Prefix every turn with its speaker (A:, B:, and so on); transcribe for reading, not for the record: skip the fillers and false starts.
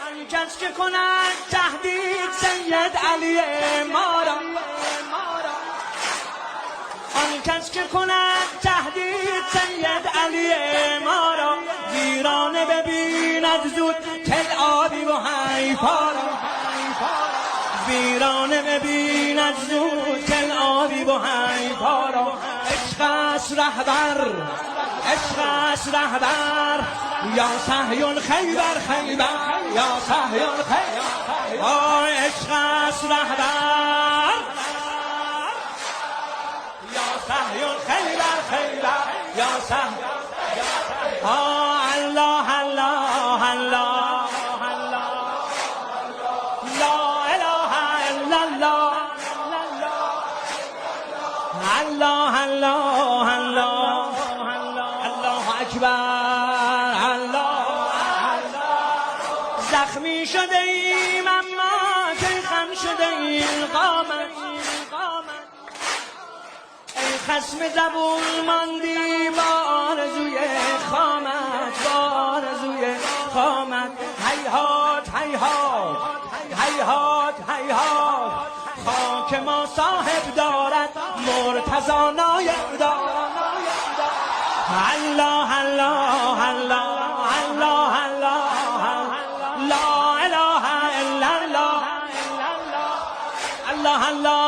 A: آن کس که کند تهدید سید علی ما را، آن کس که کند تهدید سید علی ما را، ویرانه ببیند زود تل آبی و حیفا را، ویرانه ببیند زود تل آبی و حیفا را. عشق است رهبر، عشق است رهبر، یا صهیون خیبر خیبر، یا صهیون خیبر. آی عشق است رهبر، یا صهیون خیبر خیبر، یا صهیون. الله الله الله لا اله الا الله، الله الله الله الله اکبر. الله زخمی شده ایم اما که خم شده این قامت، ای خصم زبون ماندی با آرزوی خامت، با آرزوی خامت. هیهات هیهات هیهات هیهات، خاک ما صاحب دارد مرتضی نایب دارد. الله الله الله الله الله لا اله الا الله، الله الله